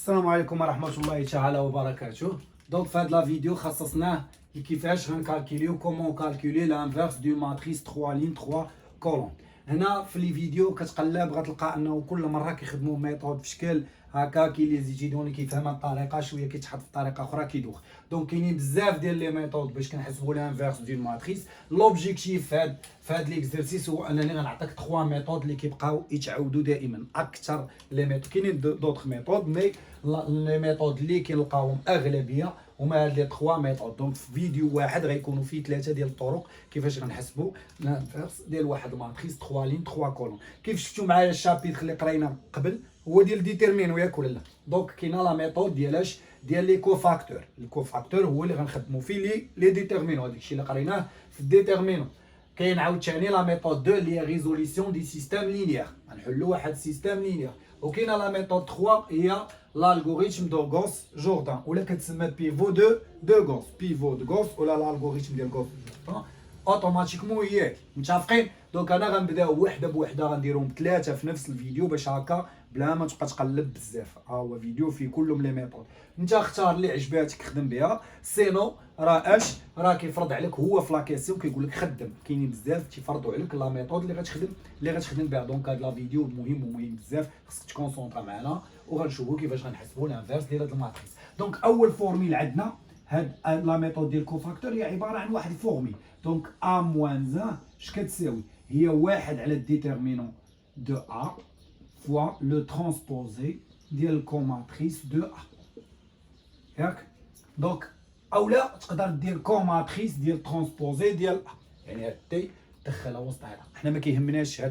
السلام عليكم ورحمة الله تعالى وبركاته. دونك في هاد لا فيديو خصصناه لكيفاش غنكالكوليو كومون كالكولي لانفيرس دو ماتريس 3 لين 3 كولون. هنا في لي فيديو كتقلب غتلقى انه كل مره كيخدموا ميثود في شكل هكا، كاين لي زيتيديون اللي كيفهمها بطريقه شويه كيتحط في طريقه اخرى كيدوخ. دونك كاينين بزاف ديال لي ميثود باش كنحسبوا لانفيرس دو ماتريس. لوبجيكتيف في هاد ليكزرسيس هو انني غنعطيك 3 ميثود اللي كيبقاو يتعاودوا دائما اكثر. لي ميثود كاينين دوطخ ميثود، مي لي ميثود اللي كنلقاوهم اغلبيه هما هاد لي 3 ميثود. دونك في فيديو واحد غيكونوا فيه 3 ديال الطرق كيفاش غنحسبوا لانفيرس ديال واحد الماتريس 3 لين 3 كولون. كيف شفتوا معايا الشابيتر اللي قرينا قبل هو ديال ديتيرمينو ياك ولا لا؟ دونك كاينه لا ميثود ديالاش ديال لي كوفاكتور. الكوفاكتور هو اللي غنخدموا فيه لي ديتيرمينو، هذاك الشيء اللي قريناه في الديتيرمينو. كاين عاوتاني لا ميثود 2 اللي هي ريزوليسيون دي سيستيم لينيير، غنحلوا واحد سيستيم لينيير. وكاينه لا ميثود 3 هي l'algorithme de Gauss-Jordan ولا كتسمى بيفو دو غوس، بيفو دو غوس ولا الالغوريثم ديال غوس اوتوماتيكمون هي متفقين. دونك انا غنبداو وحده بوحده، غنديرهم ثلاثه في نفس الفيديو باش هكا بلا ما تبقى تقلب بزاف. ها هو فيديو فيه كلهم لي ميثود، انت اختار اللي عجباتك خدم بها. سينو راه كيفرض عليك هو في لا كيسيون كيقول لك خدم. كاينين بزاف تيفرضوا عليك لا ميثود اللي غتخدم بها. دونك هاد لا فيديو مهم بزاف، خصك تكونسونطرا معنا وغنشوفوا كيفاش غنحسبوا الانفيرس ديال هاد الماتريس. دونك اول فورميل عندنا هاد لا ميثود ديال الكوفاكتور هي عباره عن واحد الفورميل. دونك ا موان ان اش كتساوي؟ هي واحد على الديتيرمينون دو ا فوا لو ترانسبوزي ديال الكوماتريس دو ا، ياك؟ دونك اولا تقدر دير كوماتريس ديال ترانسبوزي ديال ا، يعني هاد تي دخلها وسط هذا. حنا ما كيهمناش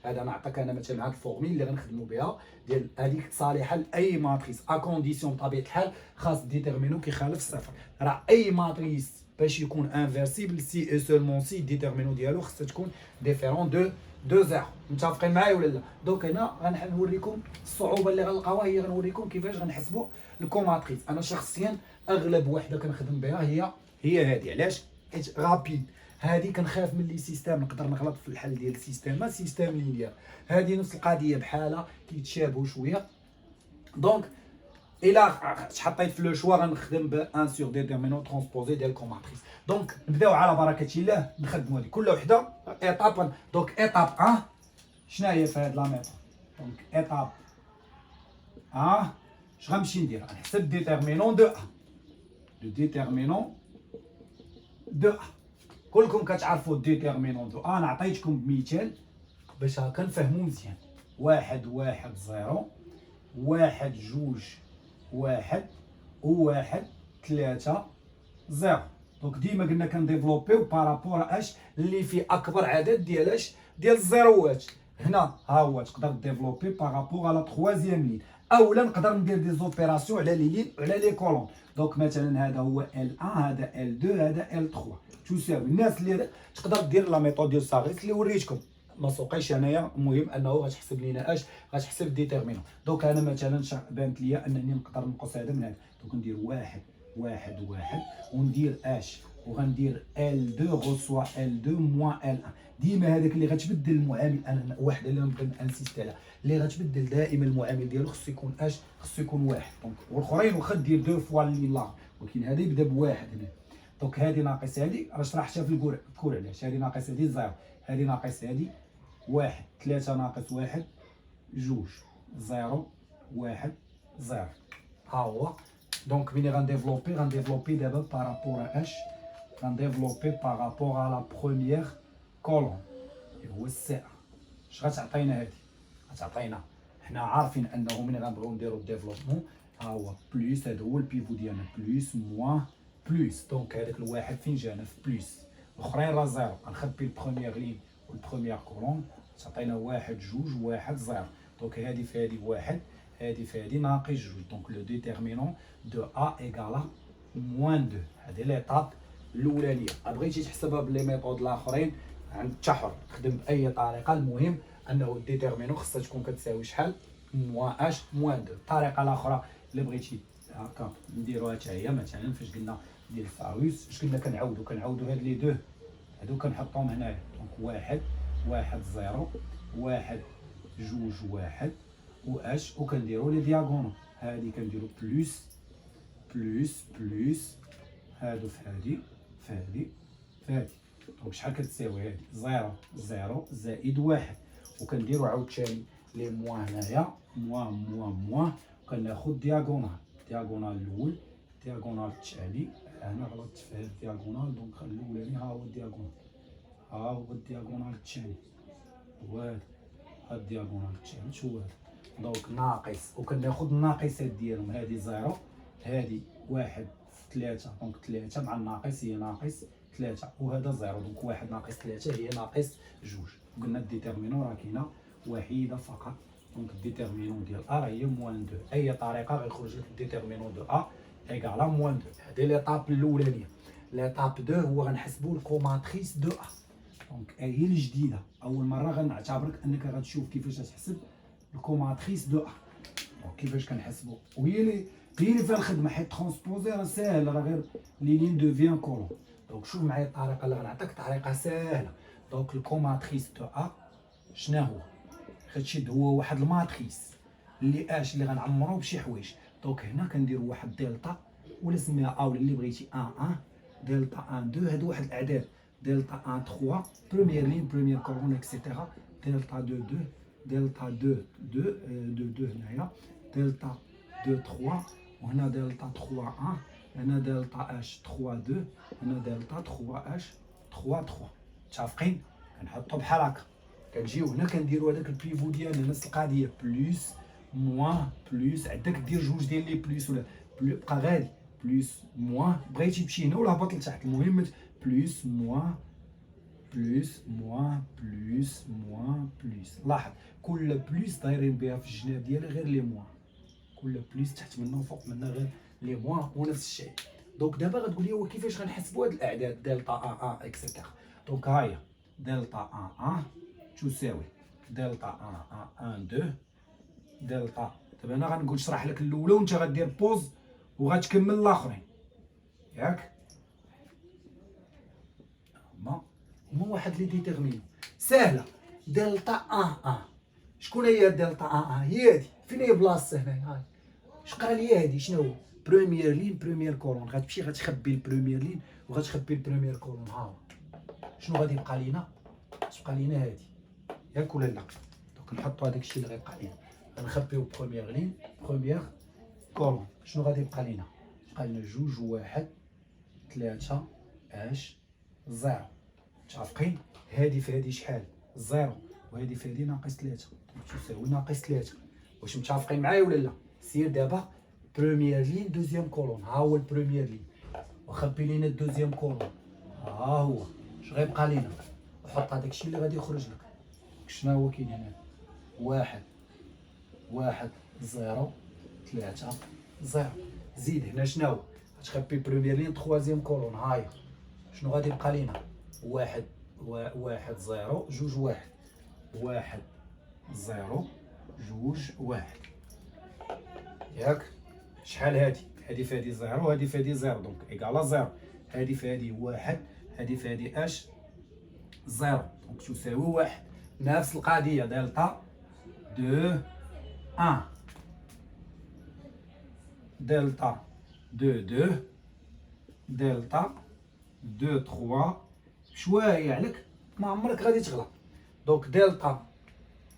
هذا نعطيك انا مثلا هاد الفورميل اللي غنخدموا بها ديال هذيك صالحه لاي ماتريس ا كونديسيون بطبيعه الحال خاص ديتيرمينو كيخالف الصفر. راه اي ماتريس باش يكون انفيرسيبل سي اي سولمون سي ديتيرمينو ديالو خاصها تكون ديفيرون دو زيرو. متفقين معايا ولا لا؟ دونك هنا غنوريكم الصعوبه اللي غنلقاوها، هي غنوريكم كيفاش غنحسبوا الكوماتريس. انا شخصيا اغلب وحده كنخدم بها هي هذه. علاش؟ حيت غابيد. هذه كنخاف من لي سيستيم نقدر نغلط في الحل ديال السيستيم، ما سيستيم لينيير. هذه نفس القضيه بحالها كيتشابهوا شويه. دونك الا تحطيت في لو شوا غنخدم ب ان سور ديتيرمينون ترانسبوزي ديال كوماتريس. دونك نبداو على بركه الله نخدموا هذه كل وحده ايطاب. دونك ايطاب 1 شنو هي في هاد لا ميثود؟ دونك ايطاب 1 اش غنمشي ندير؟ غنحسب ديتيرمينون دو 1. لو ديتيرمينون دو 1 كلكم كتعرفوا ديتيرمينون دو 1. انا عطيتكم بمثال باش هكا نفهموا مزيان. 1 1 0 1 2 1 و1 3 0. دونك ديما قلنا كنديفلوبيو بارابور اش اللي فيه اكبر عدد ديال الزيروات. هنا ها هو تقدر ديفلوبي بارابور على تخوازيام لين، اولا نقدر ندير دي زوبيراسيون على لي لين وعلى لي كولون. دونك مثلا هذا هو ال1 هذا ال2 هذا ال3 تساوي. الناس اللي تقدر دير لا ميثود ديال ساغيس اللي وريتكم ما سوقيش انايا، المهم انه غتحسب لينا اش غتحسب ديتيرمينون. دونك انا مثلا بانت ليا انني نقدر نقص هذا من هذا. دونك ندير 1 1 1 وندير اش وغندير ال2 غوسوا ال2 موان ال1. ديما هذاك اللي غتبدل المعامل، انا واحد اللي نبغي انسيست عليها اللي غتبدل دائما المعامل ديالو خصو يكون اش خصو يكون واحد. دونك والاخرين واخا دير دو فوا اللي لا، ولكن هذا يبدا بواحد هنا. دونك هذه ناقص هذه راه شرحتها في الكور علاش. هذه ناقص هذه زيرو، هذه ناقص هذه 1 3 ناقص 1 2 0 1 0. ها هو. دونك ملي غنديفلوبي دابا بارابور اش غنديفلوبي بارابور على لا بروميير كولون اللي هو السي. اش غتعطينا هذه؟ غتعطينا حنا عارفين انه ملي غنبغيو نديرو الديفلوبمون ها هو بلس، هذا هو البيفو ديالنا بلس موان بلس. دونك هذاك الواحد فين جانا في بلس، الاخرين راه زيرو. غنخبي البروميير لين والبروميير كولون تعطينا 1 2 1 0. دونك هذه في هذه 1 هذه في هذه ناقص 2. دونك لو ديتيرمينون دو ا ايكالا موان 2. هذه ليطاب الاولانيه. بغيتي تحسبها بلي ميثود الاخرين انت حر، خدم باي طريقه. المهم انه الديتيرمينون خصها تكون كتساوي شحال؟ موان اش موان 2. الطريقه الاخرى اللي بغيتي هكا نديروها حتى هي مثلا فاش قلنا ديال فاروس اش قلنا كنعاودوا هاد لي دو هادو كنحطهم هنايا. دونك 1 1 0 1 2 1 و اش وكنديروا لي دياغونو. هادي كنديرو بلوس بلوس بلوس، هادو في هادي في هادي في هادي. دونك شحال كتساوي هادي؟ زيرو زيرو زائد واحد، وكنديرو عاوتاني لي موان هنايا، موان موان موان، وكناخد دياغونال، دياغونال الاول دياغونال التالي. انا غلطت في هاد الدياغونال، دونك خلي الاولاني ها هو الدياغونال، ها هو الدياغونال الثاني، هو هذا، هاد الدياغونال الثالث هو هذا. دونك ناقص، وكناخد الناقصات ديالهم، هادي زيرو، هادي واحد في ثلاثة، دونك ثلاثة مع الناقص هي ناقص ثلاثة، وهذا زيرو، دونك واحد ناقص ثلاثة هي ناقص جوج. وقلنا الديتيرمينون راه كاينة وحيدة فقط، دونك الديتيرمينون ديال أ هي موان دو. أي طريقة غيخرج لك الديتيرمينون دو أ إيكالا موان دو. هادي ليطاب الأولانية. ليطاب دو هو غنحسبو الكوماتريس دو أ، دونك هي الجديدة، أول مرة غنعتبرك أنك غتشوف كيفاش تحسب الكوماتريس دو أ. دونك كيفاش كنحسبو، وهي اللي فيها الخدمة، حيت ترونسبوزي راه ساهل، راه غير لي لين دوفيان كولون. دونك شوف معايا الطريقة اللي غنعطيك، طريقة ساهلة. دونك الكوماتريس دو أ شنو هو؟ غتشد هو واحد الماتريس اللي اللي غنعمرو بشي حوايج. دونك هنا كنديرو واحد دلتا، ولا سميها ا ولا اللي بغيتي ان دلتا ان دو، هادو واحد الاعداد، دلتا ان 3 بروميير لين بروميير كولون اكسيتيرا، دلتا دو دو، دلتا دو دو دو دو هنايا، دلتا دو 3، وهنا دلتا 3 1، هنا دلتا اش 3 2، هنا دلتا 3 اش 3 3. متفقين؟ كنحطو بحال هكا، كنجيو هنا كنديرو هذاك البيفو ديالنا نفس القضيه، بلوس موان بلوس، عندك دير جوج ديال لي بلوس ولا بقى غادي، بلوس موان، بغيتي تمشي هنا ولا هبط لتحت، المهم بلوس موان بلوس موان بلوس موان بلوس. لاحظ كل بلوس دايرين بها في الجناب ديالها غير لي موان، كل بلوس تحت منها وفوق منها غير لي موان، ونفس الشيء. دونك دابا غتقول لي هو كيفاش غنحسبوا هاد الاعداد دلتا ا اكسيتيرا. دونك ها هي دلتا ا تساوي دلتا 1 2 دلتا. دابا انا غنقول نشرح لك الاولى وانت غدير بوز وغتكمل الاخرين، ياك؟ هما واحد لي ديتيرمينون ساهله. دلتا 1 شكون هي دلتا 1 هي هادي، فين هي بلاصتها هنايا؟ هاي شقرا لي هادي شنو هو؟ بروميير لين بروميير كولون، غتمشي غتخبي البروميير لين وغتخبي البروميير كولون. ها شنو غادي يبقى لينا؟ تبقى لينا هادي، ياك ولا لا؟ دونك نحطو هداك الشيء اللي غيبقى لينا، غنخبيو بروميير لين بروميير كولون. شنو غادي يبقى لينا؟ يبقى لينا جوج واحد ثلاثة اش زيرو. متفقين؟ هادي في هادي شحال؟ زيرو، وهادي في هادي ناقص ثلاثة، تساوي ناقص ثلاثة. واش متفقين معايا ولا لا؟ سير دابا بروميير لين دوزيام كولون، ها هو البروميير لين، وخبي لينا الدوزيام كولون، ها هو. اش غيبقى لينا؟ وحط هداك الشيء اللي غادي يخرج لك. شنو هو كاين هنا؟ واحد واحد زيرو ثلاثة زيرو. زيد هنا شنو هو؟ غتخبي بروميير لين تخوازيام كولون، هاهي. شنو غادي يبقى لينا؟ واحد واحد زيرو جوج واحد، واحد زيرو جوج واحد، ياك؟ شحال هادي؟ هادي في هادي زيرو، هادي في هادي زيرو، دونك ايكالا زيرو. هادي في هادي واحد، هادي في هادي اش زيرو، دونك تساوي واحد. نفس القضية دلتا دو ان، دلتا دو دو، دلتا دو تخوا. شوية عليك ما عمرك غادي تغلط. دونك دلتا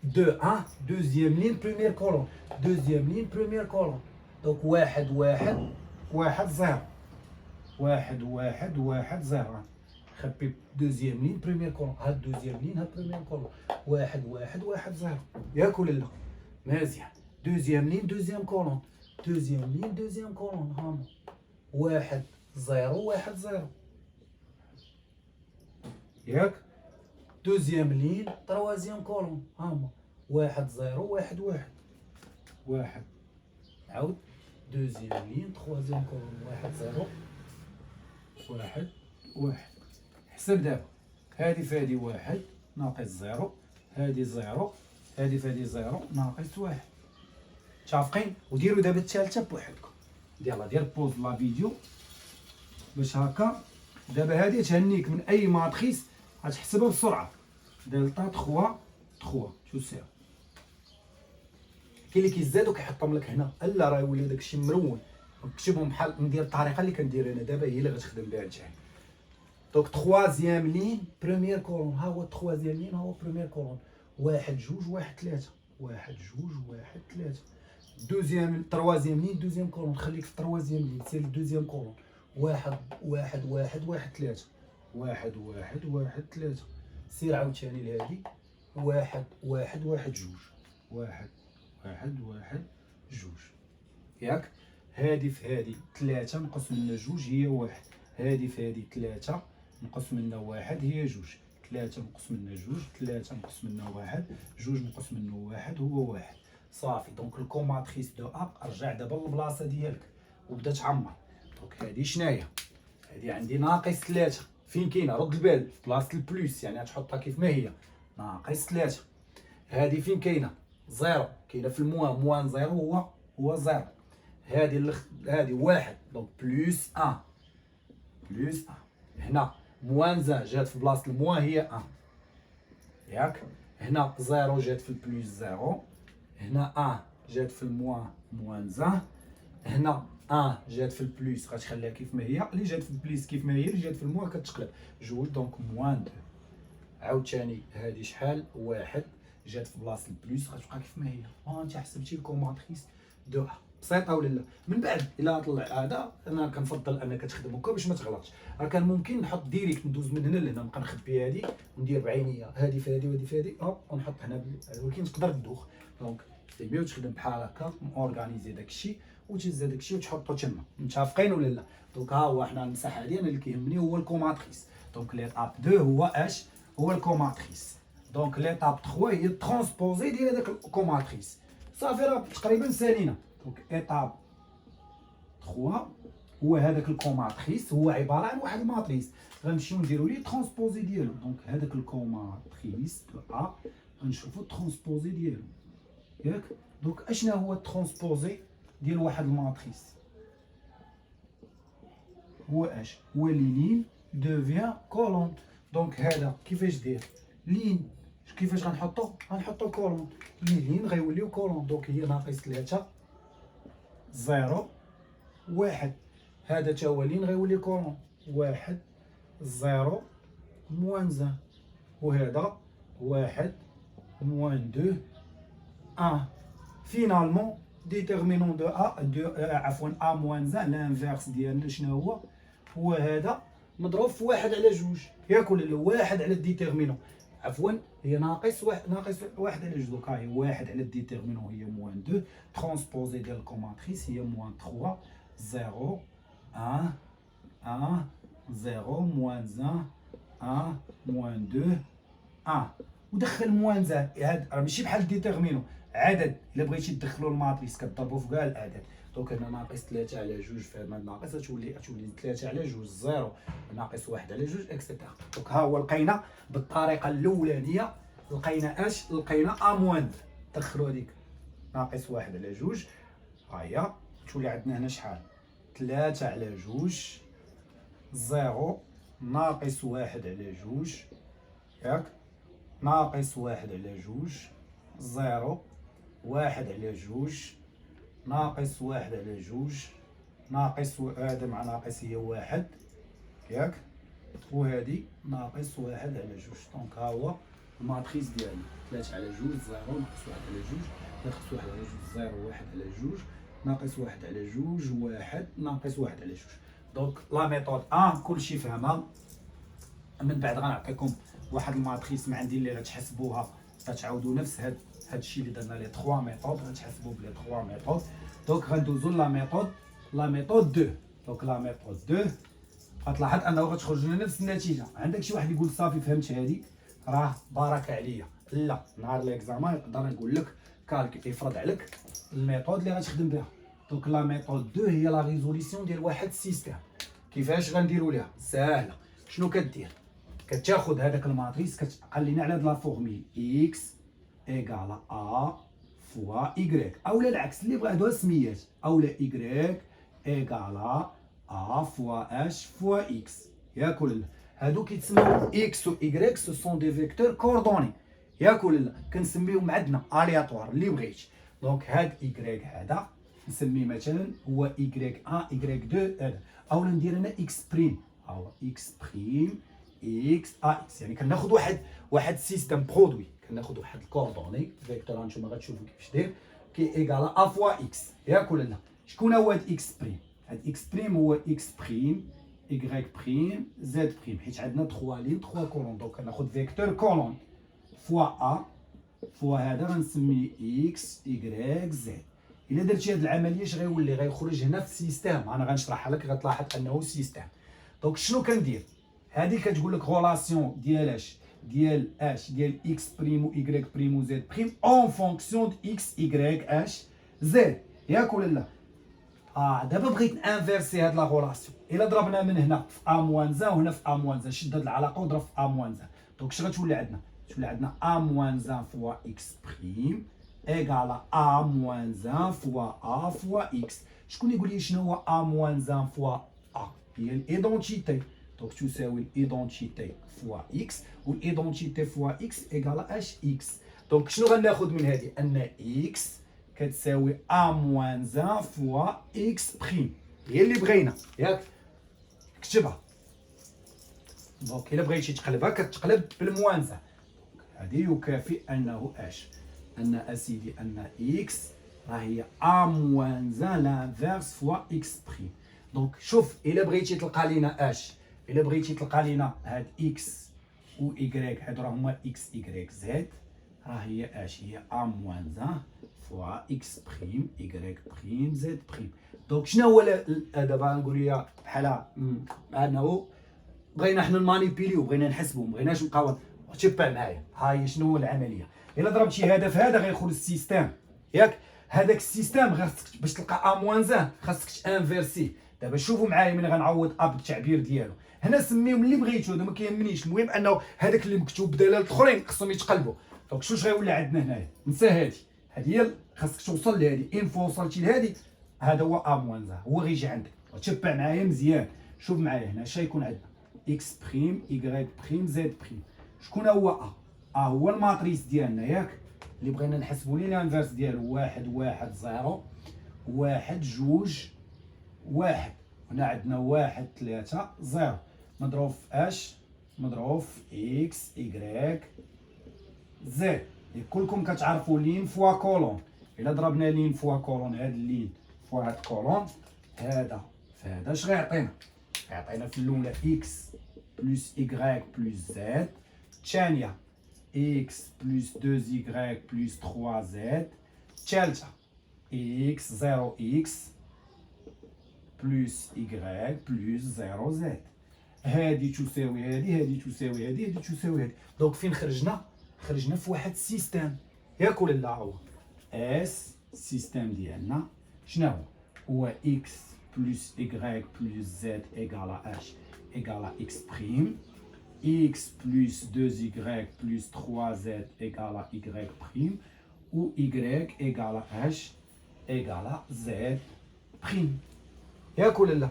دو ان دوزيام لين بروميير كولون، دوزيام لين بروميير كولون، دونك واحد واحد واحد زيرو، واحد واحد واحد زيرو. خبي دوزيام لين بروميير كولون، هاد دوزيام لين هاد بروميير كولون، واحد واحد واحد زيرو، ياك ولا لا؟ مزيان. دوزيام لين دوزيام كولون، دوزيام لين دوزيام كولون، هاهما واحد زيرو واحد زيرو، ياك؟ دوزيام لين تروازيام كولون، هاهما واحد زيرو واحد واحد، واحد. عاود دوزيام لين تخوازيام كولون، واحد زيرو واحد واحد. حسب دابا، هادي في هادي واحد ناقص زيرو، هادي زيرو، هادي في هادي زيرو ناقص واحد. متفقين؟ وديروا دابا الثالثة بوحدكم. يلاه دير بوز لا فيديو باش هكا. دابا هادي تهنيك من اي ماتريس غتحسبها بسرعة. دلتا 3 3 تساوي كاين اللي كيزادو كيحطهم لك هنا، لا راه يولي داكشي مرون. نكتبهم بحال ندير الطريقه اللي كندير انا دابا، هي اللي غتخدم بها نتايا. دونك تخوازيام لين بروميير كولون، ها هو تخوازيام لين، ها هو بروميير كولون، واحد جوج واحد ثلاثة، واحد جوج واحد ثلاثة. دوزيام تروازيام لين دوزيام كولون، خليك في تروازيام لين، سير لدوزيام كولون، واحد واحد واحد واحد ثلاثة، واحد واحد واحد ثلاثة. سير عاوتاني لهادي، واحد واحد واحد جوج، واحد واحد واحد جوج، ياك. هادي في هادي ثلاثة نقص منها جوج هي واحد، هادي في هادي ثلاثة نقص منها واحد هي جوج، ثلاثة نقص منها جوج، ثلاثة نقص منها واحد، جوج نقص منه واحد هو واحد. صافي. دونك الكوماتريس دو ا رجع دابا للبلاصة ديالك وبدا تعمر. دونك هادي شناهي؟ هادي عندي ناقص ثلاثة، فين كاينة؟ رد البال، في بلاصة البلوس، يعني غتحطها كيف ما هي، ناقص ثلاثة. هادي فين كاينة؟ زيرو، كاينة في الموان، موان زيرو هو زيرو. هادي واحد، دونك بلوس ان، بلوس ان. هنا موان زان جات في بلاصة الموان هي ان، ياك. هنا زيرو جات في البلوس زيرو، هنا ان جات في الموان موان زان، هنا ان جات في البلوس غتخليها كيف ما هي، اللي جات في البلوس كيف ما هي، اللي جات في الموان كتقلب جوج، دونك موان دو. عاوتاني هادي شحال؟ واحد جات في بلاصة البلوس غتبقى كيف ما هي. انت حسبتي الكوماتريس دو ا. بسيطه ولا لا؟ من بعد الا طلع هذا انا كنفضل انك تخدم هكا باش ما تغلطش. راه كان ممكن نحط ديريكت، ندوز من هنا لهنا، نبقى نخبي هذه وندير بعينيا هذه في هذه وهذه في هذه، هوب ونحط هنا، ولكن تقدر تدوخ. دونك سي ميو تخدم بحال هكا، اورغانيزي داكشي وتهز داكشي وتحطو تما. متفقين ولا لا؟ دونك ها هو حنا المساحه هذه، انا اللي كيهمني هو الكوماتريس. دونك ليطاب 2 هو اش؟ هو الكوماتريس. دونك ليطاب 3 هي الترونسبوزي ديال هذاك الكوماتريس. صافي راه تقريبا سالينا. دونك ايطاب 3 هو هذاك الكوماتريس، هو عباره عن واحد الماتريس، غنمشيو نديرو ليه ترونسبوزي ديالو. دونك هذاك الكوماتريس دو ا غنشوفو الترونسبوزي ديالو، ياك. دونك اشنا هو الترونسبوزي ديال واحد الماتريس؟ هو اش؟ هو لي لين دوفيان كولون. دونك هذا كيفاش دير لين؟ كيفاش غنحطو كولون؟ لي لين غيوليو كولون. دونك هي ناقص 3 0 1. هذا تا هو لين غيولي كولون، 1 0 موان زان. وهذا 1 موان 2 1. فينالمون ديتيرمينون دو ا، عفوا ا موان زان، لانفيرس ديالنا شنو هو؟ هو هذا مضروب في 1 على 2، ياك ولا لا؟ 1 على الديتيرمينون، عفوا هي ناقص 1 على 2. دونك هاهي 1 على الديتيرمينون هي موان 2، ترونسبوزي ديال الكوماتريس هي موان 3 0 1 1 0 موان زان 1 موان 2 1. ودخل موان زان، هاد راه ماشي بحال الديتيرمينون عدد، الا بغيتي تدخلو الماتريس كضربو في كاع الاعداد. دونك هنا ناقص 3 على 2 في هاد ناقص تولي 3 على 2 0 ناقص 1 على 2 اكسيتيرا. دونك ها هو لقينا بالطريقه الاولانيه، لقينا اش؟ لقينا ا موان، دخلو هذيك ناقص 1 على 2، ها هي تولي عندنا هنا شحال؟ 3 على 2 0 ناقص 1 على 2، ياك، ناقص 1 على 2 0 1 على 2 ناقص 1 على 2 ناقص هذا مع ناقص هي 1، ياك، وهذه ناقص 1 على 2. دونك ها هو الماتريس ديالنا 3 على 2 0 ناقص 1 على 2 ناقص 1 على 2 0 1 على 2 ناقص 1 على 2 1 ناقص 1 على 2. دونك لا ميثود كلشي فاهمها. من بعد غنعطيكم واحد الماتريس من عندي اللي غتحسبوها، غتعاودوا نفس هاد الشيء اللي درنا لي 3 ميثود، غتحسبوا بلي 3 ميثود. دونك غندوزو لا ميثود 2. دونك لا ميثود 2 غتلاحظ انه غتخرج لنا نفس النتيجه. عندك شي واحد يقول صافي فهمت هادي، راه بركه عليا. لا، نهار ليكزامان نقدر نقول لك كالك يفرض عليك الميثود اللي غتخدم بها. دونك لا ميثود 2 هي لا ريزوليسيون ديال واحد السيستيم. كيفاش غنديروا ليها؟ ساهله. شنو كدير؟ كتاخذ هذاك الماتريس، كتقلينا على هاد لا فورميل اكس ايكال ا فوا ايكغيك، اولا العكس اللي بغا، هادو السميات، اولا ايكغيك ايكال ا فوا اش فوا اكس، ياك ولا لا؟ هادو كيتسموا اكس و ايكغيك، سو سون دي فيكتور كوردوني، ياك ولا لا؟ كنسميهم عندنا الياتوار اللي بغيتي. دونك هاد إيكغيك هذا نسميه مثلا هو إيكغيك 1 إيكغيك 2 هذا، أولا ندير أنا إكس بريم، هو إكس بريم إكس إكس، يعني كناخد واحد سيستم برودوي، كناخد واحد الكوردوني فيكتور هانتوما غتشوفو كيفاش داير كي إيكالا أ فوا إكس، ياك ولا لا؟ شكون هو هاد إكس بريم؟ هاد إكس بريم هو إكس بريم إيكغيك بريم زد بريم، حيت عندنا 3 لين 3 كولون، دونك كناخد فيكتور كولون فوا أ فوا هذا غنسميه إكس إيكغيك زد. إلا درتي هاد العملية اش غيولي؟ غيخرج هنا في السيستم، أنا غنشرحها لك غتلاحظ أنه سيستم. دونك شنو كندير؟ هادي كتقول لك غولاسيون ديال اش ديال اكس بريم و ايكغيك بريم و زد بريم اون فونكسيون د اكس ايكغيك اش زد، ياك ولا لا؟ دابا بغيت انفيرسي هاد لا غولاسيون، الا ضربنا من هنا في ا موان زان وهنا في ا موان زان، شد هاد العلاقه وضرب في ا موان زان، دونك اش غتولي عندنا؟ تولي عندنا ا موان زان فوا اكس بريم ايكالا ا موان زان فوا ا فوا اكس. شكون يقول لي شنو هو ا موان زان فوا ا؟ هي الايدونتيتي، دونك تساوي الايدونتيتي فوا اكس، والايدونتيتي فوا اكس ايكالا اش اكس. دونك شنو غناخذ من هذه؟ ان اكس كتساوي ا موان زان فوا اكس بريم، هي اللي بغينا، ياك؟ كتبها. دونك الا بغيتي تقلبها كتقلب بالموانزه، هذه يكافئ انه اش؟ ان اسيدي ان اكس راه هي ا موان زان لانفيرس فوا اكس بريم. دونك شوف، الا بغيتي تلقى لينا اش، الا بغيتي تلقى لينا هاد اكس و ايكغيك هادو راه هما اكس ايكغيك زد، راه هي اش؟ هي ا موان زان فوا اكس بريم ايكغيك بريم زد بريم. دونك شنو هو دابا نقول ليا بحال انه بغينا حنا نمانيبيليو، بغينا نحسبو، مبغيناش نبقاو تبع معايا. ها هي شنو هو العمليه؟ الا ضربتي هذا في هذا غيخرج السيستم، ياك؟ هذاك السيستم خاصك باش تلقى ا موان زان خاصك تانفيرسي. دابا شوفوا معايا من غنعوض ا بالتعبير ديالو، هنا سميهم اللي بغيتو، هذا ما كيهمنيش، المهم انه هذاك اللي مكتوب بدلالة الاخرين خصهم يتقلبوا. دونك شوش غيولي عندنا هنايا؟ نسى هادي هي خاصك توصل لهادي، ان فوا وصلتي لهادي هذا هو ا موان زان، هو غيجي عندك. تبع معايا مزيان، شوف معايا هنا اش غيكون عندنا؟ اكس بريم ايكغيك بريم زد بريم. شكون هو ا؟ هو الماتريس ديالنا، ياك؟ اللي بغينا نحسبوا ليه الانفيرس ديالو 1 1 0 1 2 1، هنا عندنا 1 3 0 مضروب في اش؟ مضروب في اكس ايكغيك زد. كلكم كتعرفوا لين فوا كولون، الا ضربنا لين فوا كولون، هاد اللين فوا هاد كولون، هذا فهذا اش غيعطينا؟ غيعطينا في الاولى اكس بلس ايكغيك بلس زد، الثانيه اكس بلس 2 ايكغيك بلس 3 زد، الثالثه اكس 0 اكس بلس ايكغيك بلس 0 زد. هادي تساوي هادي، هادي تساوي هادي، هادي تساوي هادي. دونك فين خرجنا؟ خرجنا في واحد السيستم، ياك ولا لا؟ هو اس سيستم ديالنا شنو هو؟ اكس بلس ايكغيك بلس زد ايكالا اش ايكالا اكس بريم، اكس بلس 2 ايكغيك بلس 3 زد ايكالا ايكغيك بريم، و ايكغيك ايكالا اش ايكالا زد بريم، ياك ولا لا؟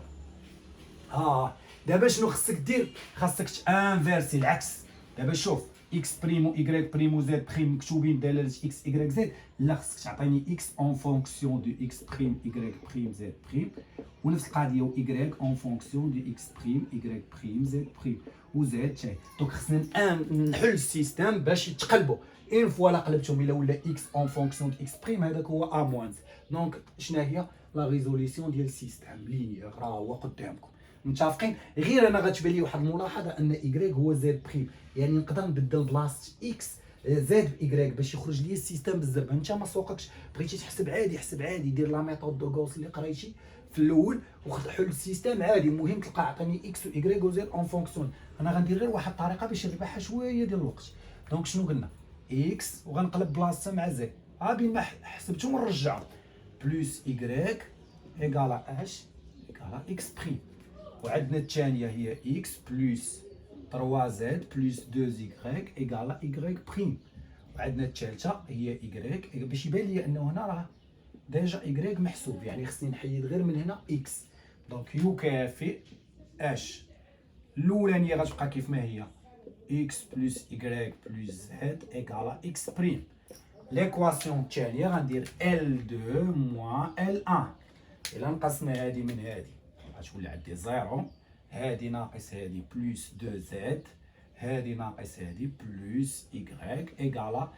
دابا شنو خصك دير؟ خاصك تانفيرسي العكس. دابا شوف، اكس بريم و ايكغيك بريم و زد بريم مكتوبين دلاله اكس ايكغيك زد، لا خصك تعطيني اكس اون فونكسيون دو اكس بريم ايكغيك بريم زد بريم، ونفس القضيه و ايكغيك اون فونكسيون دو اكس بريم ايكغيك بريم زد بريم و زد تاعي. دونك خصنا نحل السيستم باش يتقلبوا، اون فوا لا قلبتهم الا ولا اكس اون فونكسيون دو اكس بريم، هذاك هو ا موان. دونك شنو هي لا ريزوليسيون ديال السيستم؟ لينيير، راه هو قدامكم متفقين. غير انا غتبان لي واحد الملاحظه ان ايكغيك هو زد بريم، يعني نقدر نبدل بلاصه اكس زد بايكغيك باش يخرج لي السيستم بالزربه. انت ما سوقكش، بغيتي تحسب عادي حسب عادي، دير لا ميثود دو غوس اللي قريتي في الاول وخد حل السيستم عادي. المهم تلقى عطاني اكس و ايكغيك و زد اون فونكسيون. انا غندير غير واحد الطريقه باش نربحها شويه ديال الوقت. دونك شنو قلنا؟ اكس وغنقلب بلاصتها مع زد، بين ما حسبتهم نرجعهم، بلس ايكغيك ايكالا اش ايكالا اكس بريم، وعندنا الثانيه هي اكس بلس 3 زد بلس 2 ايكغيك ايكالا ايكغيك بريم، وعندنا الثالثه هي ايكغيك. باش يبان لي انه هنا راه ديجا ايكغيك محسوب، يعني خصني نحيد غير من هنا اكس. دونك يكافئ اش الاولانيه غتبقى كيف ما هي، اكس بلس ايكغيك بلس زد ايكالا اكس بريم، ليكواسيون الثانيه غندير L2 موان L1. الا نقسنا هادي من هادي غتولي عندي زيرو، هادي ناقص هادي بلوس 2 زد، هادي ناقص هادي بلوس إيكغيك إيكالا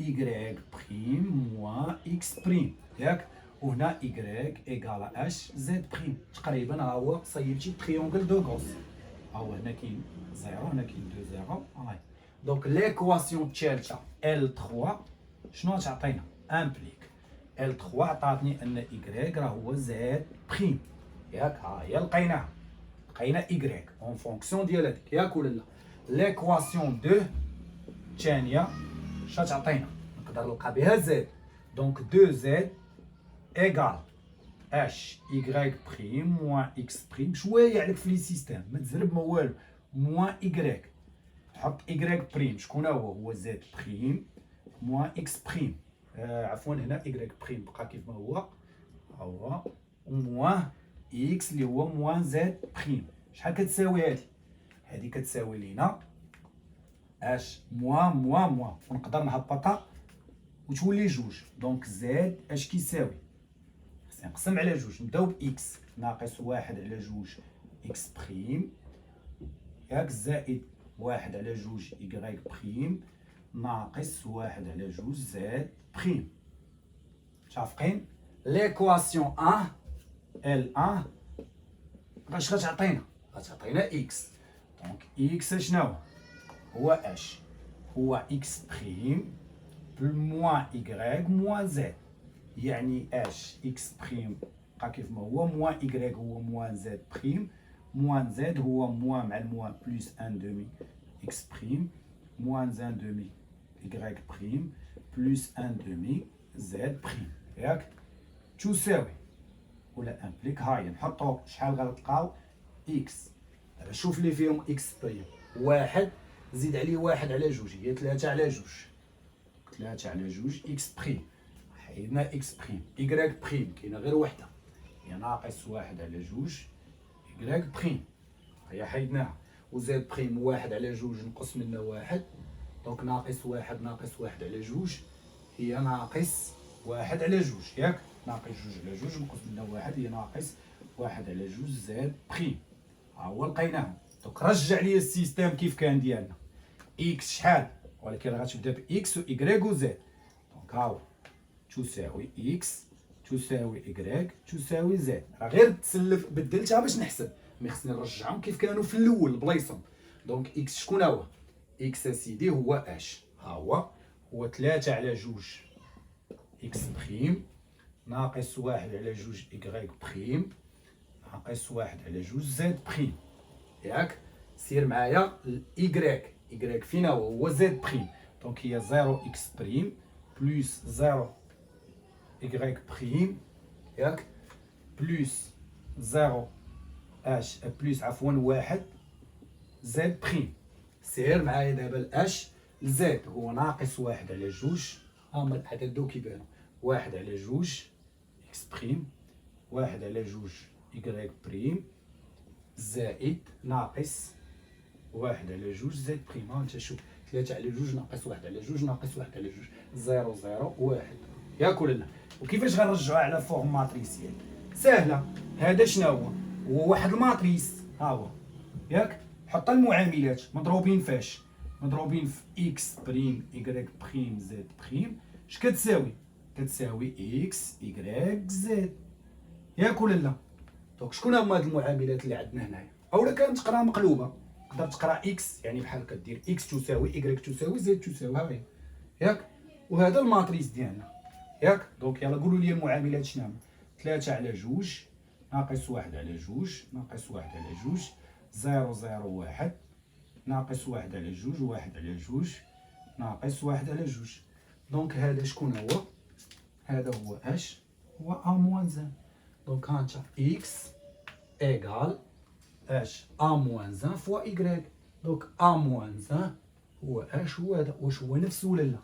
إيكغيك بريم موان إكس بريم، ياك؟ وهنا إيكغيك إيكالا أش زد بريم. تقريبا ها هو صيبتي تريونغل دو غوس. ها هو هنا كاين زيرو، هنا كاين 2 زيرو، هاي. دونك ليكواسيون الثالثة L3 شنو تعطينا؟ امبليك L3 عطاتني ان إيكغيك راه هو زد بريم، ياك؟ ها هي لقيناها، لقينا إيكغيك اون فونكسيون ديال هاديك، ياك ولا لا؟ ليكواسيون 2 الثانية شنو تعطينا؟ نقدر نلقى بها زد. دونك 2 زد ايكال اش إيكغيك بريم موان إكس بريم. شوية عليك في لي سيستيم، ما تزرب ما والو، موان إيكغيك. حط إيكغيك بريم، شكون هو؟ هو زد بريم موان إكس بريم. عفوا هنا إيكغيك بريم بقى كيف ما هو، ها هو، وموان إكس اللي هو موان زد بريم. شحال كتساوي هادي؟ هادي كتساوي لينا اش موان موان موان، ونقدر نهبطها وتولي جوج. دونك زد اش كيساوي؟ خصني نقسم على جوج، نبداو بإكس ناقص واحد على جوج إكس بريم، ياك؟ زائد واحد على جوج إيكغيك بريم ناقص واحد على جوج زد بريم. متفقين؟ ليكواسيون 1 L1 اش غتعطينا؟ غتعطينا إكس. دونك إكس شنو هو؟ اش هو إكس بريم موان إيكغيك موان زد، يعني اش إكس بريم بقى كيف ما هو، موان إيكغيك هو موان زد بريم، موان زد هو موان مع الموان بلوس ان دومي إكس بريم موان ان دومي إيكغيك بريم بلوس ان دومي زد بريم، ياك؟ تساوي ولا امبليك. هاي نحطو شحال غنلقاو؟ إكس. دابا شوف لي فيهم إكس بريم، واحد زيد عليه واحد على جوج هي 3 على جوج، 3 على جوج إكس بريم. حيدنا إكس بريم. إيكغيك بريم كاينه غير وحده، هي ناقص واحد على جوج إيكغيك بريم، هي حيدناها. وزاد بريم واحد على جوج نقص منها واحد، دونك ناقص واحد ناقص واحد على جوج هي ناقص واحد على جوج، ياك؟ ناقص جوج على جوج نقص منها واحد هي ناقص واحد على جوج زاد بريم. ها هو لقيناهم. دونك رجع لي السيستيم كيف كان ديالنا. إكس شحال؟ ولكن غتبدا بإكس و إيكغيك و زد. دونك ها هو تساوي إكس تساوي إيكغيك تساوي زد. راه غير تسلف بدلتها باش نحسب، مي خصني نرجعهم كيف كانوا في الأول بلايصهم. دونك إكس شكون هو؟ إكس أسيدي هو اش، ها هو 3 على جوج إكس بريم ناقص واحد على جوج إيكغيك بريم ناقص واحد على جوج زد بريم، ياك؟ سير معايا الإيكغيك، إيكغيك فينا هو زد بريم، دونك هي 0 إكس بريم بلوس 0 إيكغيك بريم، ياك؟ بلوس 0 اش بلوس عفوا واحد زد بريم. سير معايا دابا الاش الزد هو ناقص واحد على جوج، هما العدد كيبانو، واحد على جوج إكس بريم واحد على جوج إيكغيك بريم زائد ناقص واحد على جوج زد بريم. ها انت شوف 3 على جوج ناقص واحد على جوج ناقص واحد على جوج، 0 0 1، ياك ولا لا؟ وكيفاش غنرجعوها على فورم ماتريسيال؟ سهله. هذا شنو هو؟ هو واحد الماتريس، ها هو، ياك؟ حط المعاملات مضروبين فاش؟ مضروبين في إكس بريم إيكغيك بريم زد بريم. اش كتساوي؟ كتساوي إكس إيكغيك زد، ياك ولا لا؟ دونك شكون هما هاد المعاملات اللي عندنا هنايا؟ اولا كانت تقرا مقلوبه، تقدر تقرا اكس يعني بحال كدير اكس تساوي ايكغيك تساوي زد تساوي، ها هي، ياك؟ وهذا الماتريس ديالنا، ياك؟ دونك يلا قولوا لي المعاملات شنو هما؟ 3 على جوج ناقص واحد على جوج ناقص واحد على جوج 0 0 1 ناقص واحد على جوج واحد على جوج ناقص واحد على جوج. دونك هذا شكون هو؟ هذا هو اش؟ هو ا موان زان. دونك ها انت اكس ايكال اش ا موان زان فوا ايكغيك. دونك ا موان زان هو اش هو هذا، واش هو نفسه ولا لا؟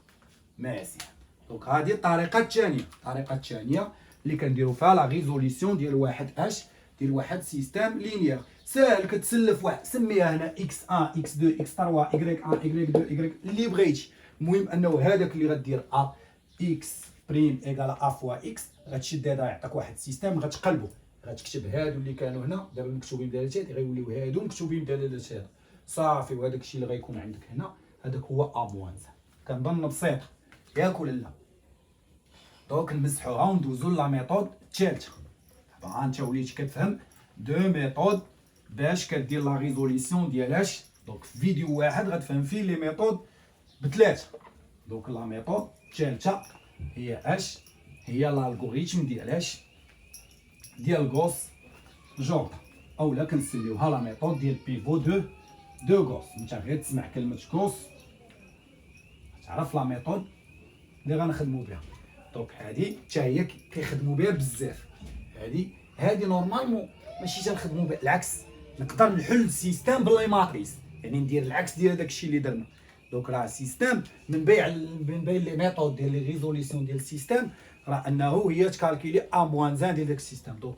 مزيان. دونك هذه الطريقه الثانيه، الطريقه الثانيه اللي كنديروا فيها لا ريزوليسيون ديال واحد اش ديال واحد سيستيم لينيير. ساهل، كتسلف واحد سميها هنا اكس 1 اكس 2 اكس 3 ايكغيك 1 ايكغيك 2 ايكغيك اللي بغيتي، المهم انه هذاك اللي غدير ا اكس بريم ايكال ا فوا اكس، غتشد هذا يعطيك واحد السيستم غتقلبو، غتكتب هادو اللي كانوا هنا دابا مكتوبين بدلاله هادي غيوليو هادو مكتوبين بدلاله هذا صافي. وهذاك الشيء اللي غيكون عندك هنا هذاك هو ا موان زان. كنظن بسيطه ياك ولا لا؟ دونك نمسحوها وندوزو لا ميثود الثالثه. دابا انت وليتي كتفهم دو ميثود باش كدير لا ريزوليسيون ديالاش. دونك في فيديو واحد غتفهم فيه لي ميثود بثلاثه. دونك لا ميثود الثالثه هي اش؟ هي الالغوريثم ديالاش؟ ديال غوس جوردان، اولا كنسميوها لا ميثود ديال بيفو دو غوس. انت غير تسمع كلمه غوس تعرف لا ميثود اللي غنخدمو بها. دونك هادي حتى هي كيخدموا بها بزاف. هادي نورمالمون ماشي تنخدموا بها، العكس نقدر نحل السيستم بلا ماتريس، يعني ندير العكس ديال داكشي اللي درنا. دونك راه السيستم من بين لي ميثود ديال لي ريزوليسيون ديال السيستم راه انه هي تكالكولي ا موان زان ديال داك السيستم. دونك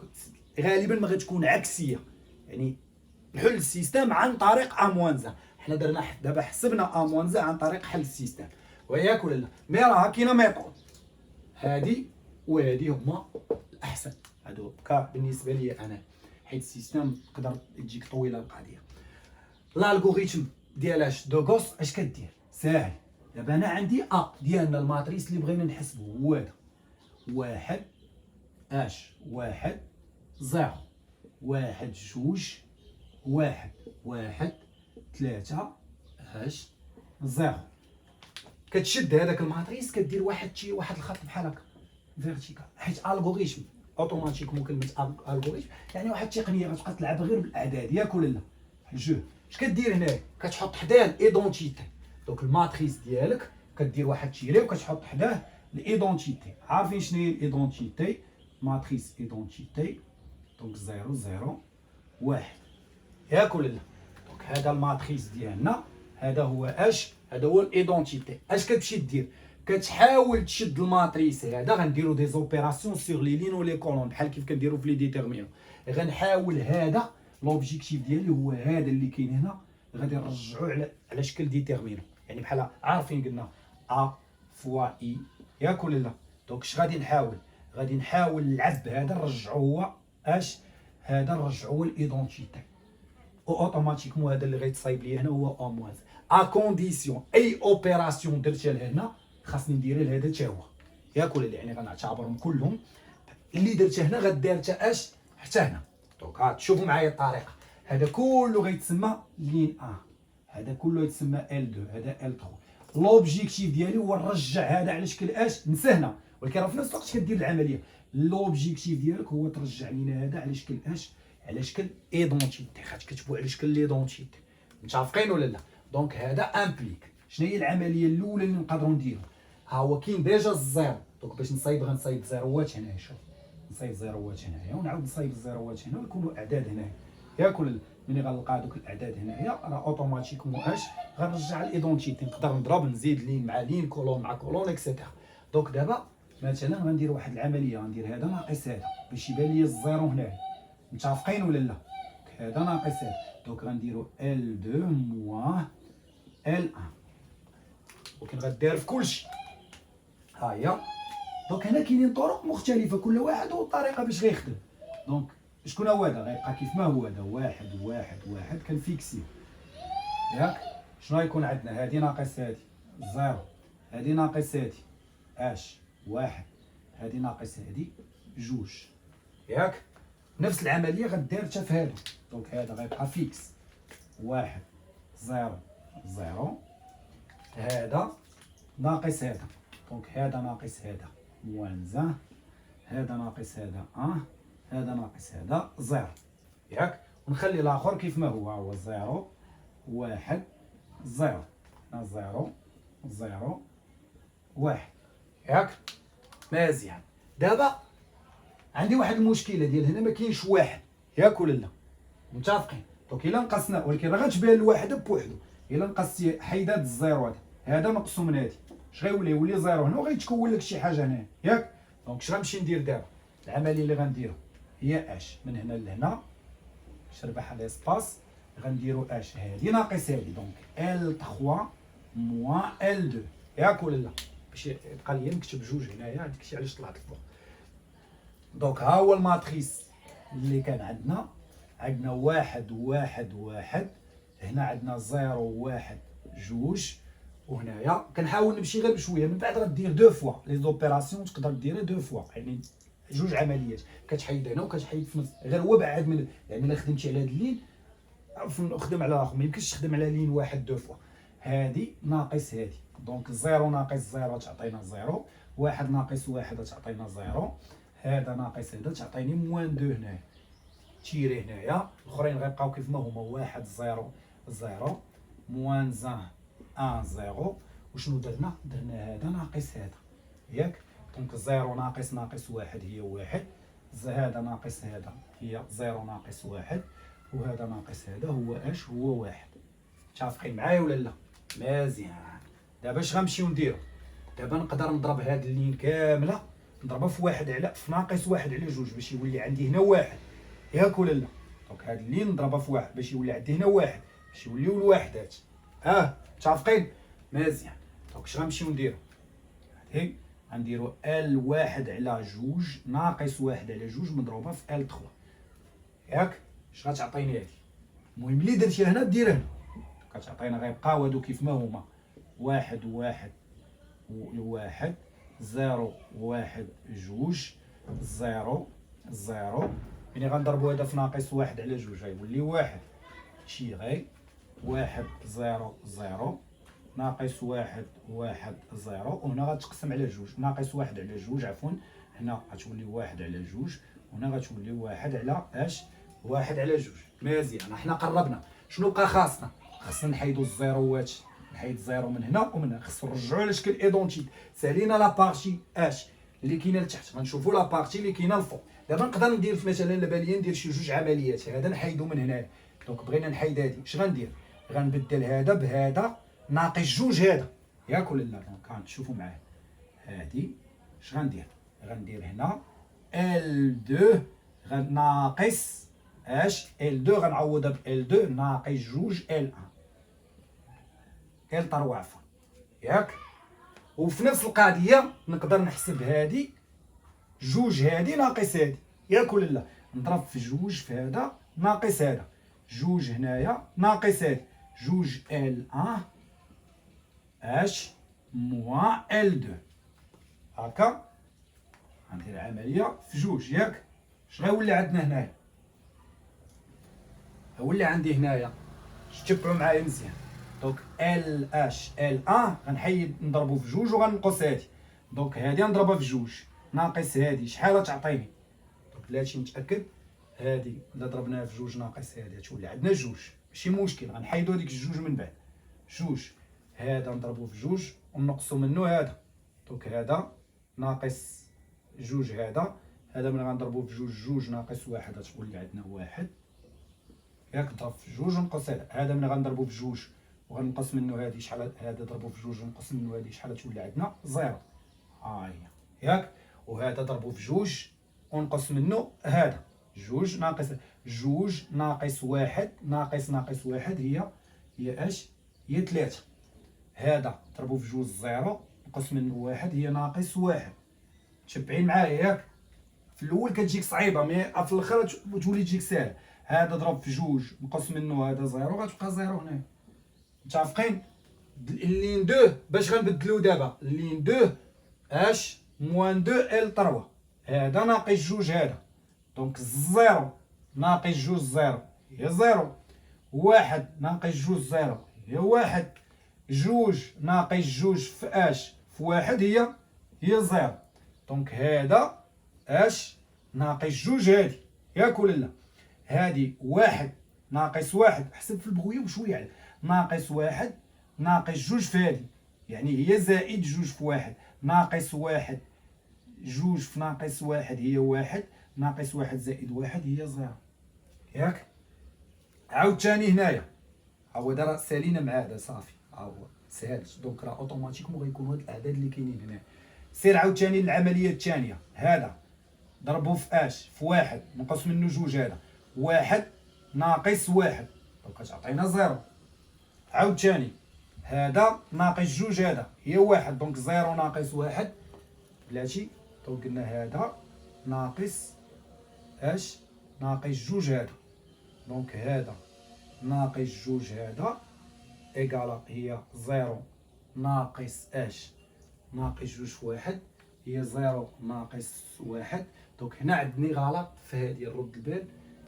غالبا ما غتكون عكسيه، يعني نحل السيستم عن طريق ا موان زان. حنا درنا دابا حسبنا ا موان زان عن طريق حل السيستم، وياك ولا لا؟ مي راه كاينه ميثود هادي وهادي هما الاحسن. هادو بالنسبه لي انا، حيت السيستم تقدر تجيك طويله القضيه. الالغوريثم ديالاش دو غوس اش كدير؟ ساهل. دابا انا عندي ديالنا الماتريس اللي بغينا نحسبو هو هذا، واحد اش واحد زيرو واحد جوج واحد واحد ثلاثة اش زيرو. كتشد هذاك الماتريس كدير واحد الخط بحال هكا فيرتيكال، حيت الغوريثم اوتوماتيكمون كلمه الغوريثم يعني واحد التقنيه غتبقى تلعب غير بالاعداد ياك ولا لا؟ جو اش كدير هنايا؟ كتحط حداه الايدونتيتي. دونك الماتريس ديالك كدير واحد تيري وكتحط حداه الايدونتيتي. عارفين شنو هي الايدونتيتي؟ ماتريس ايدونتيتي دونك 0 0 1 ياك ولا لا؟ دونك هذا الماتريس ديالنا هذا هو اش؟ هذا هو الايدونتيتي. اش كتمشي دير؟ كتحاول تشد الماتريس هذا. غنديرو دي زوبيراسيون سور لي لين و لي كولون بحال كيف كنديرو في لي ديتيرمينون. غنحاول هذا لوبجيكتيف ديالي هو هذا اللي كاين هنا، غادي نرجعو على شكل ديتيرمينون. يعني بحال عارفين قلنا ا فوا اي ياك ولا لا؟ دونك اش غادي نحاول؟ غادي نحاول نلعب بهذا نرجعو هو اش؟ هذا نرجعو هو الايدونتيتي. اوتوماتيكمون هذا اللي غيتصايب لي هنا هو ا موان ا كونديسيون اي اوبيراسيون درتها لهنا خاصني نديرها لهذا حتى هو ياك ولا لا؟ يعني غنعتبرهم كلهم اللي درتها هنا غديرتها اش حتى هنا. دونك تشوفوا معايا الطريقه. هذا كله غيتسمى لين ا، هذا كله يتسمى ال 2، هذا ال 3. لوبجيكتيف ديالي هو نرجع هذا على شكل اش؟ نسى هنا، ولكن في نفس الوقت كدير العمليه. لوبجيكتيف ديالك هو ترجع لينا هذا على شكل اش؟ على شكل ايدونتيتي. كتكتبوا على شكل ليدونتيتي. متفقين ولا لا؟ دونك هذا امبليك. شنو هي العمليه الاولى اللي نقدروا نديرو؟ ها هو كاين ديجا الزيرو. دونك باش نصايب غنصايب زيروات هنايا. شوف نصايب زيروات هنايا ونعاود نصايب الزيروات هنا ويكونوا اعداد هنايا ياك ولا لا؟ ملي غنلقى دوك الاعداد هنايا راه اوتوماتيكمون اش؟ غنرجع الايدونتيتي. نقدر نضرب نزيد لين مع لين كولون مع كولون اكسيتيرا. دونك دابا مثلا غندير واحد العمليه، غندير هذا ناقص هذا باش يبان لي الزيرو هنايا. متفقين ولا لا؟ هذا ناقص هذا. دونك غنديرو L2 موان L1 ولكن غدير في كلشي. ها هي. دونك هنا كاينين طرق مختلفه كل واحد والطريقه باش غيخدم. دونك شكون هو هذا؟ غيبقى كيف ما هو هذا واحد واحد واحد كنفيكسيو ياك. شنو غيكون عندنا؟ هادي ناقص هادي زيرو، هادي ناقص هادي اش واحد، هادي ناقص هادي جوج ياك. نفس العمليه غدير حتى في هادو. دونك هذا غيبقى فيكس واحد زيرو زيرو، هذا ناقص هذا. دونك هذا ناقص هذا موان زان، هذا ناقص هذا هذا ناقص هذا زيرو ياك. ونخلي الاخر كيف ما هو زيرو واحد زيرو زيرو زيرو واحد ياك. مزيان. دابا عندي واحد المشكله ديال هنا ما كاينش واحد ياك ولا لا؟ متفقين؟ دونك الا نقصنا، ولكن راه غتبان الواحد بوحدو. الا نقصتي حيدات الزيرو هذا نقصو من هادي اش غيولي؟ يولي زيرو هنا وغيتكون لك شي حاجه هنا ياك. دونك اش غنمشي ندير دابا؟ العمليه اللي غنديرو هي اش من هنا لهنا باش نربح الاسباس. غنديرو اش هادي ناقص هادي. دونك L3 موان L2 ياك ولا لا؟ باش يبقى ليا نكتب جوج هنايا، هذاك الشيء علاش طلعت الفوق. دونك ها هو الماتريس اللي كان عندنا واحد واحد واحد، هنا عندنا زيرو واحد جوج، وهنايا كنحاول نمشي غير بشويه. من بعد غدير دو فوا لي زوبيراسيون، تقدر ديرها دو فوا، يعني جوج عمليات، كتحيد هنا وكتحيد في نفس، غير هو بعد من، يعني الا خدمتي على هاد اللين خدم على الاخر، ما يمكنش تخدم على لين واحد دو فوا. هادي ناقص هادي، دونك زيرو ناقص زيرو تعطينا زيرو، واحد ناقص واحد تعطينا زيرو، هذا ناقص هذا تعطيني موان دو هنايا، تيري هنايا، الاخرين غيبقاو كيف ما هما، واحد زيرو زيرو موان زان ان زيرو. وشنو درنا هذا ناقص هذا، ياك؟ دونك زيرو ناقص واحد هي واحد، هذا ناقص هذا هي زيرو ناقص واحد، وهذا ناقص هذا هو اش؟ هو واحد. متفقين معايا ولا لا؟ مزيان. دابا اش غنمشيو نديرو؟ دابا نقدر نضرب هاد اللين كامله، نضربها في واحد على في ناقص واحد على جوج باش يولي عندي هنا واحد، ياك ولا لا؟ دونك هاد اللين نضربها في واحد باش يولي عندي هنا واحد، باش يوليو الوحدات. متفقين؟ مزيان. دونك اش غنمشيو نديرو؟ هادي غنديرو ال واحد على جوج ناقص واحد على جوج مضروبه في ال 3، ياك؟ اش غتعطيني هادي؟ المهم اللي درتيها هنا دير هنا، كتعطينا غيبقاو هادو كيف ما هما، واحد واحد واحد زيرو واحد جوج زيرو زيرو. يعني غنضربو هذا في ناقص واحد على جوج غيولي واحد، شي غير واحد زيرو زيرو ناقص واحد واحد زيرو، وهنا غتقسم على جوج، ناقص واحد على جوج عفوا، هنا غتولي واحد على جوج، وهنا غتولي واحد على اش؟ واحد على جوج. مزيان. حنا قربنا. شنو بقى خاصنا؟ خاصنا نحيدو الزيروات، نحيد زيرو من هنا ومن هنا، خاصو نرجعو على شكل ايدونتيك. سالينا لا بارتي اش اللي كاينه لتحت، غنشوفو لا بارتي اللي كاينه الفوق. دابا نقدر ندير مثلا دابا ليا ندير شي جوج عمليات، هذا نحيدو من هنايا، دونك بغينا نحيد هادي، اش غندير؟ غنبدل هذا بهذا ناقص جوج هذا، ياك ولا لا؟ دونك غنشوفوا معايا هادي اش غندير؟ غندير هنا L2 ناقص اش؟ L2 غنعوضها ب L2 ناقص جوج L1 L3 عفوا، ياك؟ وفي نفس القضيه نقدر نحسب هادي جوج هادي ناقص هادي، ياك ولا لا؟ نضرب في جوج في هذا ناقص هذا، جوج هنايا ناقص هادي، جوج L1 اش موان L2، هكا غندير عمليه في جوج، ياك؟ اش غيولي عندنا هنايا؟ غيولي عندي هنايا، تبعوا معايا مزيان، دونك ال اش ال 1 غنحيد نضربو في جوج وغنقص هادي، دونك هادي نضربها في جوج ناقص هادي شحال تعطيني؟ دونك بلاتي متاكد هادي الا ضربناها في جوج ناقص هادي تولي عندنا جوج، ماشي مشكل غنحيدو هاديك الجوج من بعد، جوج هذا نضربو في جوج ونقصو منه هذا، دونك هذا ناقص جوج هذا من غنضربو في جوج، جوج ناقص واحد غتولي عندنا واحد، ياك؟ نضرب في جوج ونقص هذا من غنضربو في جوج وغنقص منه هادي شحال؟ هذا ضربو في جوج ونقص منه هادي شحال تولي عندنا؟ زيرو، ها هي، ياك؟ وهذا ضربو في جوج ونقص منه هذا، جوج ناقص واحد ناقص واحد هي اش؟ هي ثلاثة، هذا ضربو في جوج زيرو نقص منه واحد هي ناقص واحد، متشبعين معايا ياك؟ في الاول كتجيك صعيبه مي في الاخر تولي تجيك ساهله، هذا ضرب في جوج نقص منه هذا زيرو غتبقى زيرو هنا، متفقين؟ اللين 2 باش غنبدلو دابا اللين 2 اش موان 2 ال 3، هذا ناقص جوج هذا، دونك زيرو ناقص جوج زيرو هي زيرو، واحد ناقص جوج زيرو هي واحد، جوج ناقص جوج في اش في واحد هي زيرو، دونك هذا اش ناقص جوج هادي، ياك ولا لا؟ هادي واحد ناقص واحد، حسب في البغويه وشويه على ناقص واحد ناقص جوج في هادي، يعني هي زائد جوج في واحد، ناقص واحد جوج في ناقص واحد هي واحد، ناقص واحد زائد واحد هي زيرو، ياك؟ عاود ثاني هنايا، ها هو دابا سالينا مع هذا صافي، ها هو سهل، دونك راه اوتوماتيكمون غيكونوا هاد الاعداد اللي كاينين هنا. سير عاود ثاني العمليه الثانيه، هذا ضربو في اش في واحد نقص منه جوج، هذا واحد ناقص واحد دونك كتعطينا زيرو، عاود ثاني هذا ناقص جوج، هذا هي واحد، دونك زيرو ناقص واحد بلاتي. دونك قلنا هذا ناقص اش؟ ناقص جوج هذا. دونك هذا ناقص جوج هذا ايكالا هي زيرو ناقص اش؟ ناقص جوج في واحد هي زيرو ناقص واحد. دونك هنا عندني غلط في هذه الرد البال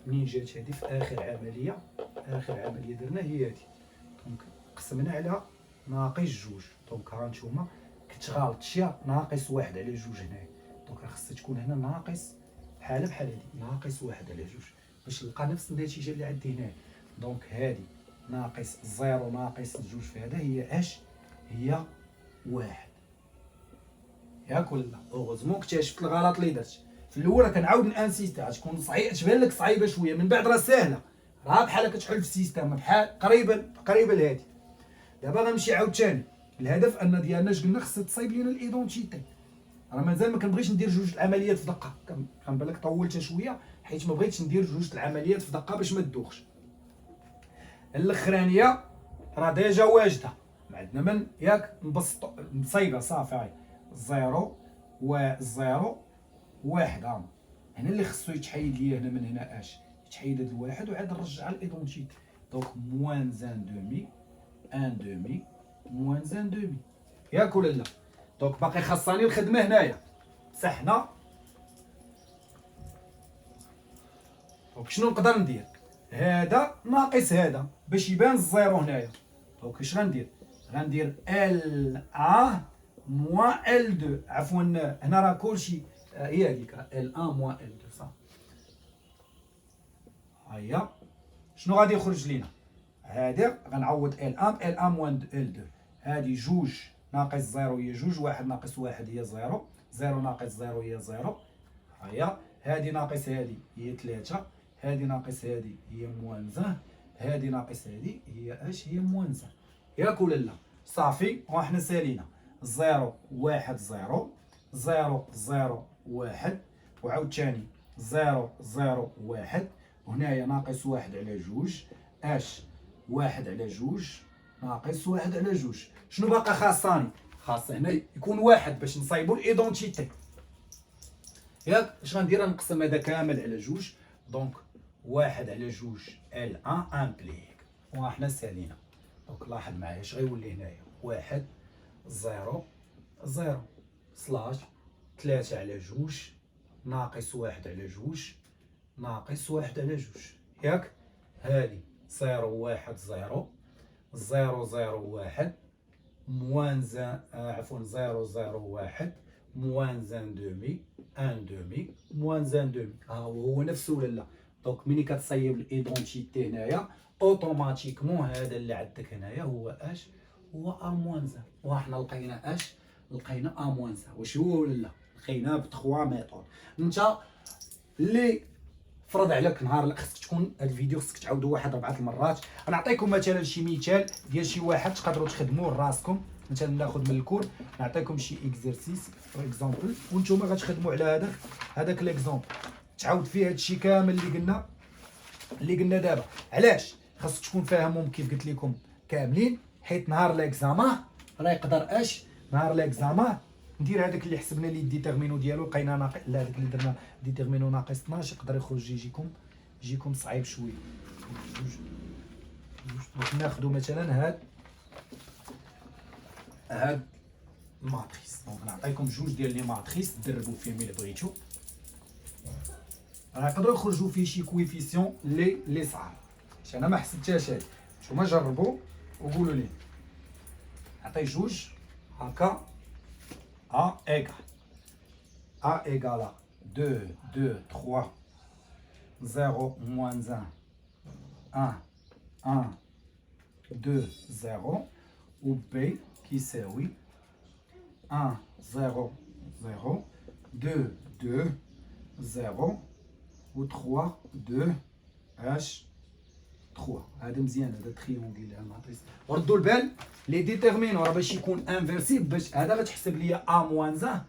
منين جات هذه في اخر عمليه. اخر عمليه درنا هي هذه، دونك قسمنا على ناقص جوج. دونك ها نتوما كنت غلط شي ناقص واحد على جوج هنايا. دونك خاصها تكون هنا ناقص بحال هذه ناقص واحد على جوج باش نلقى نفس النتيجه اللي عندي هنا. دونك هذه ناقص زيرو ناقص جوج في هذا هي اش؟ هي واحد. ياك ولا؟ اوغوزمون اكتشفت الغلط اللي درت في الاول. كنعاود نانسيستي، غتكون صعيبه، تبان لك صعيبه شويه، من بعد راه ساهله، راه بحال كتحل في السيستم، بحال قريبه لهادي. دابا غنمشي عاوتاني. الهدف ان ديالنا اش قلنا؟ خصها تصايب لينا الايدونتيتي. راه مازال ما كنبغيش ندير جوج العمليات في دقه، كنبان لك طولتها شويه حيت ما بغيتش ندير جوج العمليات في دقه باش ما تدوخش. الاخرانيه راه ديجا واجده، ما عندنا من ياك نبسطو نصايبها صافي. هاي زيرو وزيرو واحد، هنا اللي خصو يتحيد ليا هنا من هنا اش؟ يتحيد هاد الواحد وعاد نرجع الايدونتيتي. دونك موان ان دومي، ان دومي موان ان دومي، ياك ولا لا؟ دونك باقي خاصاني الخدمه هنايا. بصح هنا دونك شنو نقدر ندير؟ هذا ناقص هذا باش يبان الزيرو هنايا. دونك اش غندير؟ غندير ال ا موان ال دو، عفوا هنا راه كلشي هي هذيك ال 1 موان ال 2 صح. هيا شنو غادي يخرج لينا؟ هادي غنعوض ال 1 ال 1 موان ال 2. هادي جوج ناقص زيرو هي جوج، واحد ناقص واحد هي زيرو، زيرو ناقص زيرو هي زيرو. هيا هادي ناقص هادي هي 3، هادي ناقص هادي هي موان زان، هادي ناقص هادي هي اش؟ هي موان زان. ياك ولا لا؟ صافي وحنا سالينا زيرو واحد زيرو، زيرو زيرو واحد، وعاود تاني زيرو زيرو واحد، وهنايا ناقص واحد على جوج اش؟ واحد على جوج ناقص واحد على جوج. شنو باقا خاصاني؟ خاص هنا يكون واحد باش نصايبو الايدونتيتي. ياك اش غندير؟ نقسم هذا كامل على جوج. دونك واحد على جوج ال 1 امبليك، وحنا سالينا. دونك لاحظ معايا اش غيولي هنايا؟ واحد زيرو زيرو سلاش 3 على جوج ناقص واحد على جوج ناقص واحد على جوج. ياك هادي زيرو واحد زيرو، زيرو زيرو واحد موان زان عفوا زيرو زيرو واحد موان زان دومي ان دومي موان زان دومي. هو نفسه ولا لا؟ دونك ملي كتصايب الايدونتيتي هنايا اوتوماتيكمون هذا اللي عندك هنايا هو اش؟ هو ا موان زان. وحنا لقينا اش؟ لقينا ا موان زان. واش هو ولا لا؟ لقيناه ب 3 ميثود. انت اللي فرض عليك نهار خصك تكون هاد الفيديو خصك تعاودو واحد 4 المرات. غنعطيكم مثلا شي مثال ديال شي واحد تقدروا تخدموه لراسكم. مثلا ناخذ من الكور نعطيكم شي اكزرسيس فور اكزامبل وانتم غتخدموا على هذاك ليكزامبل، تعاود فيه هادشي كامل اللي قلنا دابا. علاش خاصك تكون فاهمهم كيف قلت لكم كاملين؟ حيت نهار ليكزامان راه يقدر اش؟ نهار ليكزامان ندير هذاك اللي حسبنا لي ديتيرمينو ديالو لقينا ناقص، لا هذاك اللي درنا ديتيرمينو ناقص 12 يقدر يخرج يجيكم صعيب شويه. دونك ناخذ مثلا هاد ماتريس. دونك نعطيكم جوج ديال لي ماتريس تدربوا فيهم الا بغيتو، راه يقدروا يخرجوا فيه شي كويفيسيون لي صعاب. انا ما حسبتهاش هادي، نتوما جربوا وقولوا لي. نعطي جوج هكا A égale 2, 2, 3, 0, moins 1, 1, 1, 2, 0, ou B qui c'est oui, 1, 0, 0, 2, 2, 0, ou 3, 2, H, 3. هذا مزيان، هذا تريونغل الماتريس. ردوا البال لي ديتيرمينو راه باش يكون انفيرسيبل، باش هذا غتحسب ليا ا موان 1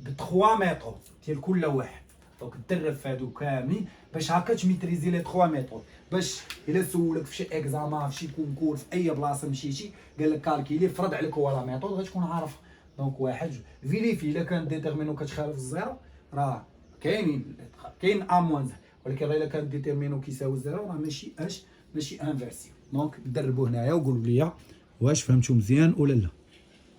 ب 3 ميثود ديال كل واحد. دوك تدرب في هادو كاملين باش هكا تميتريزي لي 3 ميثود، باش الا سولك في شي اكزامان في شي كونكور في اي بلاصه مشيتي قال لك كالكيلي فرض عليك هو لا ميثود غتكون عارفها. دونك واحد فيريفي الا كان ديتيرمينو كتخالف الزيرو راه كاين ا موان زيرو، ولكن الا كان ديتيرمينو كيساوي الزيرو راه ماشي انفيرسي. دونك دربوا هنايا وقولوا لي واش فهمتوا مزيان ولا لا.